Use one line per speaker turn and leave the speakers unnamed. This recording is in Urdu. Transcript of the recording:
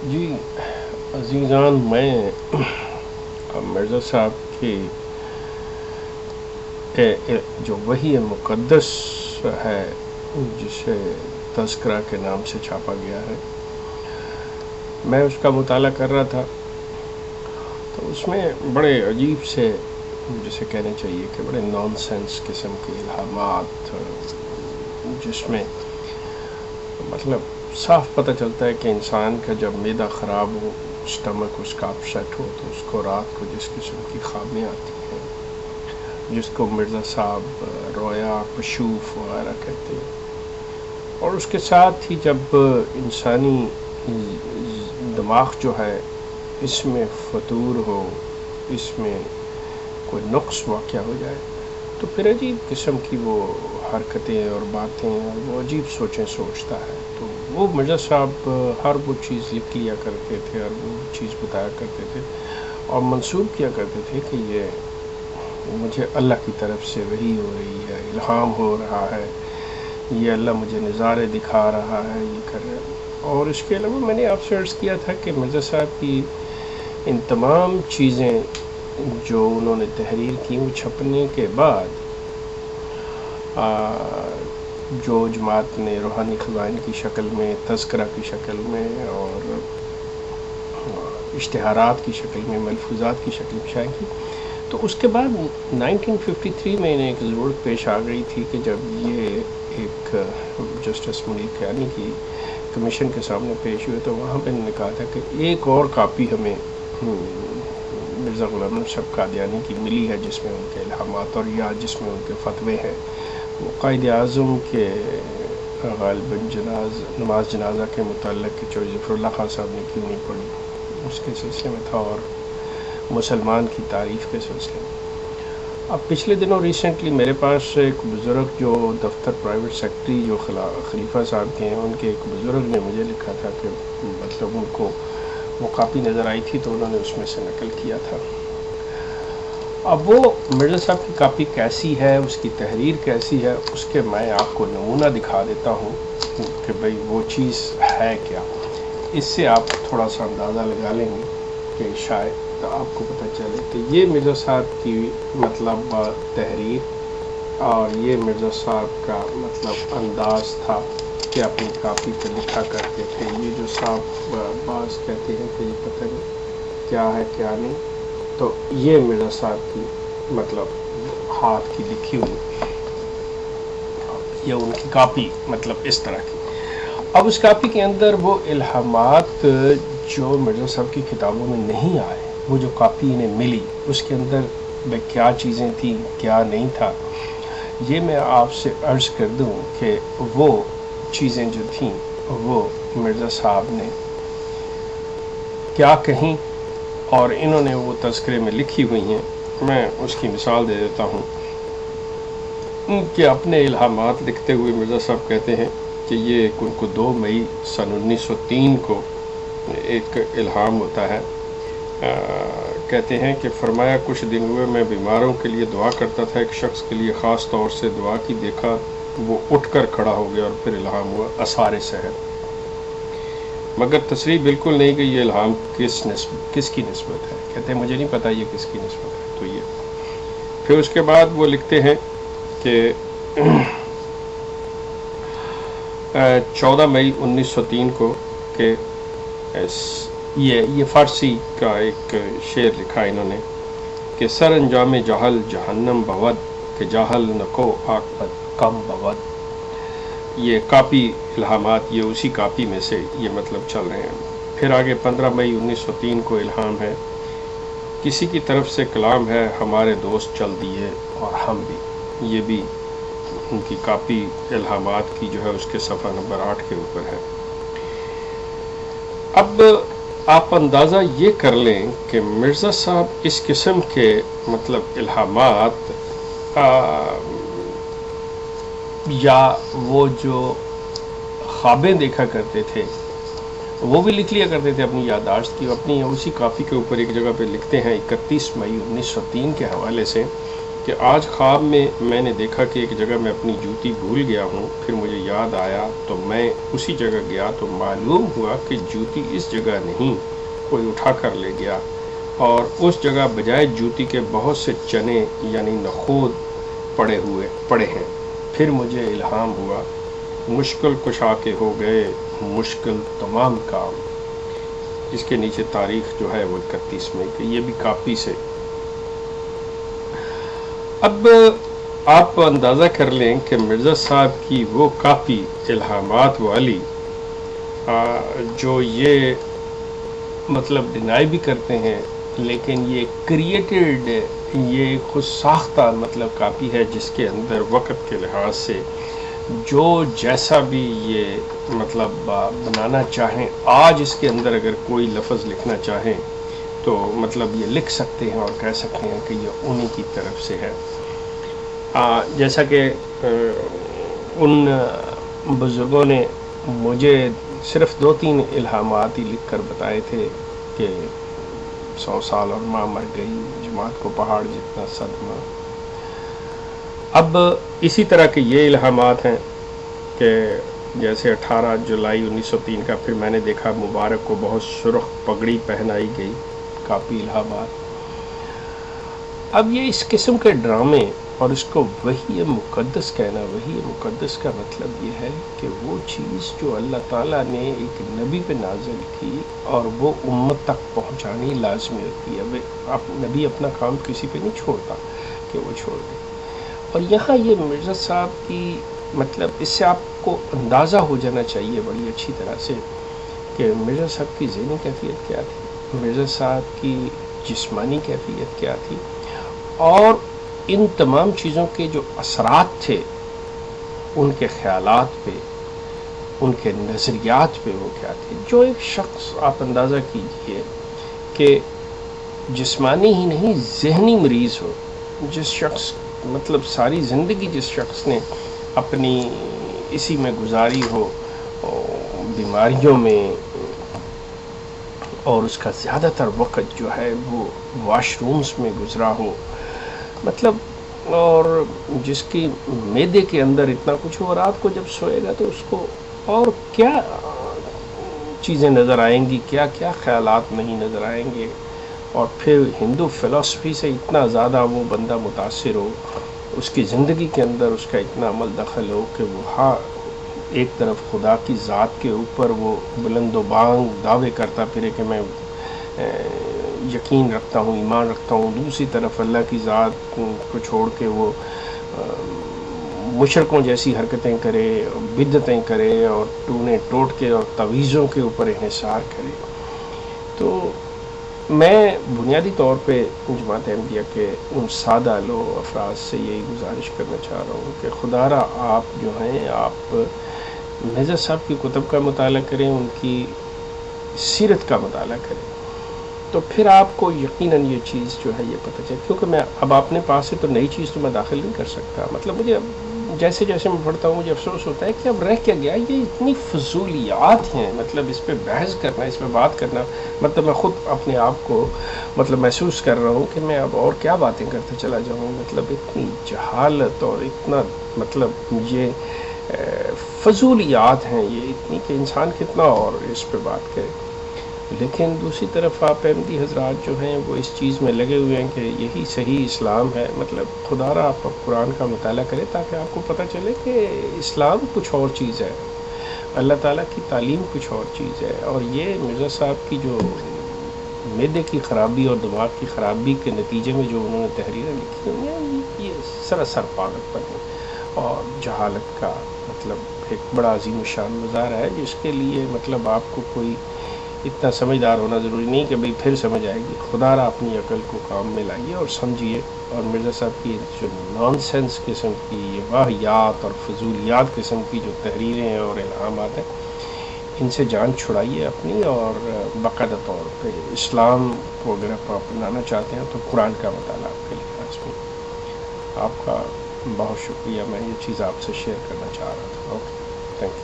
جی عزیزان، میں مرزا صاحب کی جو وحی مقدس ہے جسے تذکرہ کے نام سے چھاپا گیا ہے، میں اس کا مطالعہ کر رہا تھا تو اس میں بڑے عجیب سے، جسے کہنے چاہیے کہ بڑے نان سینس قسم کے الہامات، جس میں مطلب صاف پتہ چلتا ہے کہ انسان کا جب معدہ خراب ہو، اسٹمک اس کا اپسیٹ ہو، تو اس کو رات کو جس قسم کی خوابیں آتی ہیں، جس کو مرزا صاحب رویا کشوف وغیرہ کہتے ہیں، اور اس کے ساتھ ہی جب انسانی دماغ جو ہے اس میں فطور ہو، اس میں کوئی نقص واقع ہو جائے، تو پھر عجیب قسم کی وہ حرکتیں اور باتیں اور وہ عجیب سوچیں سوچتا ہے۔ تو وہ مرزا صاحب ہر وہ چیز لکھ لیا کرتے تھے اور وہ چیز بتایا کرتے تھے اور منسوب کیا کرتے تھے کہ یہ مجھے اللہ کی طرف سے وحی ہو رہی ہے، الہام ہو رہا ہے، یہ اللہ مجھے نظارے دکھا رہا ہے، یہ کر رہا ہے۔ اور اس کے علاوہ میں نے آپ سے عرض کیا تھا کہ مرزا صاحب کی ان تمام چیزیں جو انہوں نے تحریر کی، وہ چھپنے کے بعد جو جماعت نے روحانی خزائن کی شکل میں، تذکرہ کی شکل میں اور اشتہارات کی شکل میں، ملفوظات کی شکل میں شائع کی، تو اس کے بعد 1953 میں انہیں ایک ضرورت پیش آ گئی تھی کہ جب یہ ایک جسٹس منیر قیانی کی کمیشن کے سامنے پیش ہوئے، تو وہاں پہ انہوں نے کہا تھا کہ ایک اور کاپی ہمیں مرزا غلام نبی صاحب قادیانی کی ملی ہے، جس میں ان کے الہامات اور یا جس میں ان کے فتوے ہیں۔ وہ قائد اعظم کے غالباً نماز جنازہ کے متعلق کہ چودھری ظفر اللہ خان صاحب نے کیوں نہیں پڑھی، اس کے سلسلے میں تھا، اور مسلمان کی تعریف کے سلسلے میں۔ اب پچھلے دنوں ریسنٹلی میرے پاس ایک بزرگ جو دفتر پرائیویٹ سیکرٹری جو خلیفہ صاحب کے ہیں، ان کے ایک بزرگ نے مجھے لکھا تھا کہ مطلب ان کو وہ کاپی نظر آئی تھی تو انہوں نے اس میں سے نقل کیا تھا۔ اب وہ مرزا صاحب کی کاپی کیسی ہے، اس کی تحریر کیسی ہے، اس کے میں آپ کو نمونہ دکھا دیتا ہوں کہ بھئی وہ چیز ہے کیا۔ اس سے آپ تھوڑا سا اندازہ لگا لیں گے کہ شاید آپ کو پتہ چلے کہ یہ مرزا صاحب کی مطلب تحریر اور یہ مرزا صاحب کا مطلب انداز تھا کہ اپنی کاپی پہ لکھا کرتے تھے۔ یہ جو صاحب بعض کہتے ہیں کہ یہ پتہ نہیں کیا ہے کیا نہیں، تو یہ مرزا صاحب کی مطلب ہاتھ کی لکھی ہوئی یا ان کی کاپی مطلب اس طرح کی۔ اب اس کاپی کے اندر وہ الہامات جو مرزا صاحب کی کتابوں میں نہیں آئے، وہ جو کاپی انہیں ملی، اس کے اندر کیا چیزیں تھیں کیا نہیں تھا، یہ میں آپ سے عرض کر دوں کہ وہ چیزیں جو تھیں وہ مرزا صاحب نے کیا کہیں اور انہوں نے وہ تذکرے میں لکھی ہوئی ہیں۔ میں اس کی مثال دے دیتا ہوں کہ اپنے الہامات لکھتے ہوئے مرزا صاحب کہتے ہیں کہ یہ ان کو 2 مئی سن 1903 کو ایک الہام ہوتا ہے۔ کہتے ہیں کہ فرمایا کچھ دن ہوئے میں بیماروں کے لیے دعا کرتا تھا، ایک شخص کے لیے خاص طور سے دعا کی، دیکھا وہ اٹھ کر کھڑا ہو گیا اور پھر الہام ہوا اسار سحر، مگر تصریح بالکل نہیں کہ یہ الہام کس کی نسبت ہے۔ کہتے ہیں مجھے نہیں پتا یہ کس کی نسبت ہے۔ تو یہ پھر اس کے بعد وہ لکھتے ہیں کہ 14 مئی 1903 کو کہ یہ فارسی کا ایک شعر لکھا انہوں نے کہ سر انجام جہل جہنم بود، کہ جاہل نکو عاقبت کم بود۔ یہ کاپی الہامات یہ اسی کاپی میں سے یہ مطلب چل رہے ہیں۔ پھر آگے 15 مئی 1903 کو الہام ہے، کسی کی طرف سے کلام ہے، ہمارے دوست چل دیے اور ہم بھی۔ یہ بھی ان کی کاپی الہامات کی جو ہے اس کے صفحہ نمبر 8 کے اوپر ہے۔ اب آپ اندازہ یہ کر لیں کہ مرزا صاحب اس قسم کے مطلب الہامات یا وہ جو خوابیں دیکھا کرتے تھے وہ بھی لکھ لیا کرتے تھے اپنی یادداشت کی۔ اپنی اسی کاپی کے اوپر ایک جگہ پہ لکھتے ہیں 31 مئی 1903 کے حوالے سے کہ آج خواب میں نے دیکھا کہ ایک جگہ میں اپنی جوتی بھول گیا ہوں، پھر مجھے یاد آیا تو میں اسی جگہ گیا تو معلوم ہوا کہ جوتی اس جگہ نہیں، کوئی اٹھا کر لے گیا، اور اس جگہ بجائے جوتی کے بہت سے چنے یعنی نخود پڑے ہیں۔ پھر مجھے الہام ہوا، مشکل کشا کے ہو گئے مشکل تمام کام۔ اس کے نیچے تاریخ جو ہے وہ 31 مئی کہ یہ بھی کاپی سے۔ اب آپ اندازہ کر لیں کہ مرزا صاحب کی وہ کاپی الہامات والی جو یہ مطلب ڈینائی بھی کرتے ہیں، لیکن یہ کریٹڈ، یہ خود ساختہ مطلب کاپی ہے جس کے اندر وقت کے لحاظ سے جو جیسا بھی یہ مطلب بنانا چاہیں، آج اس کے اندر اگر کوئی لفظ لکھنا چاہیں تو مطلب یہ لکھ سکتے ہیں اور کہہ سکتے ہیں کہ یہ انہی کی طرف سے ہے۔ جیسا کہ ان بزرگوں نے مجھے صرف 2-3 الہامات ہی لکھ کر بتائے تھے کہ 100 سال اور ماں مر گئی، جماعت کو پہاڑ جتنا صدمہ۔ اب اسی طرح کے یہ الہامات ہیں کہ جیسے 18 جولائی 1903 کا پھر میں نے دیکھا مبارک کو بہت سرخ پگڑی پہنائی گئی، کاپی الہامات۔ اب یہ اس قسم کے ڈرامے اور اس کو وحی مقدس کہنا، وحی مقدس کا مطلب یہ ہے کہ وہ چیز جو اللہ تعالیٰ نے ایک نبی پہ نازل کی اور وہ امت تک پہنچانی لازمی ہوتی ہے۔ اب نبی اپنا کام کسی پہ نہیں چھوڑتا کہ وہ چھوڑ دے۔ اور یہاں یہ مرزا صاحب کی مطلب اس سے آپ کو اندازہ ہو جانا چاہیے بڑی اچھی طرح سے کہ مرزا صاحب کی ذہنی کیفیت کیا تھی، مرزا صاحب کی جسمانی کیفیت کیا تھی، اور ان تمام چیزوں کے جو اثرات تھے ان کے خیالات پہ، ان کے نظریات پہ وہ کیا تھے۔ جو ایک شخص، آپ اندازہ کیجئے کہ جسمانی ہی نہیں ذہنی مریض ہو، جس شخص مطلب ساری زندگی جس شخص نے اپنی اسی میں گزاری ہو، بیماریوں میں، اور اس کا زیادہ تر وقت جو ہے وہ واش رومز میں گزرا ہو، مطلب، اور جس کی معدے کے اندر اتنا کچھ ہو، رات کو جب سوئے گا تو اس کو اور کیا چیزیں نظر آئیں گی، کیا کیا خیالات نہیں نظر آئیں گے۔ اور پھر ہندو فلسفی سے اتنا زیادہ وہ بندہ متاثر ہو، اس کی زندگی کے اندر اس کا اتنا عمل دخل ہو کہ وہ ہاں ایک طرف خدا کی ذات کے اوپر وہ بلند و بانگ دعوے کرتا پھرے کہ میں یقین رکھتا ہوں، ایمان رکھتا ہوں، دوسری طرف اللہ کی ذات کو چھوڑ کے وہ مشرکوں جیسی حرکتیں کرے، بدعتیں کرے، اور ٹونے ٹوٹکے اور تعویذوں کے اوپر انحصار کرے۔ تو میں بنیادی طور پہ جماعت احمدیہ کے ان سادہ لو افراد سے یہی گزارش کرنا چاہ رہا ہوں کہ خدا را آپ جو ہیں، آپ مرزا صاحب کی کتب کا مطالعہ کریں، ان کی سیرت کا مطالعہ کریں، تو پھر آپ کو یقیناً یہ چیز جو ہے یہ پتہ چلے۔ کیونکہ میں اب اپنے پاس سے تو نئی چیز تو میں داخل نہیں کر سکتا، مطلب مجھے جیسے جیسے میں پڑھتا ہوں مجھے افسوس ہوتا ہے کہ اب رہ کیا گیا، یہ اتنی فضولیات ہیں، مطلب اس پہ بحث کرنا، اس پہ بات کرنا، مطلب میں خود اپنے آپ کو مطلب محسوس کر رہا ہوں کہ میں اب اور کیا باتیں کرتے چلا جاؤں، مطلب اتنی جہالت اور اتنا مطلب یہ فضولیات ہیں یہ اتنی کہ انسان کتنا اور اس پہ بات کرے۔ لیکن دوسری طرف آپ احمدی حضرات جو ہیں وہ اس چیز میں لگے ہوئے ہیں کہ یہی صحیح اسلام ہے، مطلب خدا را آپ قرآن کا مطالعہ کریں تاکہ آپ کو پتہ چلے کہ اسلام کچھ اور چیز ہے، اللہ تعالیٰ کی تعلیم کچھ اور چیز ہے۔ اور یہ مرزا صاحب کی جو معدے کی خرابی اور دماغ کی خرابی کے نتیجے میں جو انہوں نے تحریریں لکھی ہیں، یہ سراسر پاگل پن اور جہالت کا مطلب ایک بڑا عظیم الشان مظاہرہ ہے، جس کے لیے مطلب آپ کو کوئی اتنا سمجھدار ہونا ضروری نہیں کہ بھئی پھر سمجھ آئے گی۔ خدا را اپنی عقل کو کام میں لائیے اور سمجھیے، اور مرزا صاحب کی جو نان سینس قسم کی یہ واہیات اور فضولیات قسم کی جو تحریریں ہیں اور الہامات ہیں، ان سے جان چھڑائیے اپنی، اور باقاعدہ طور پہ اسلام کو اگر آپ اپنانا چاہتے ہیں تو قرآن کا مطالعہ آپ کے لیے لازمی۔ آپ کا بہت شکریہ، میں یہ چیز آپ سے شیئر کرنا چاہ رہا تھا۔ Okay, thank you.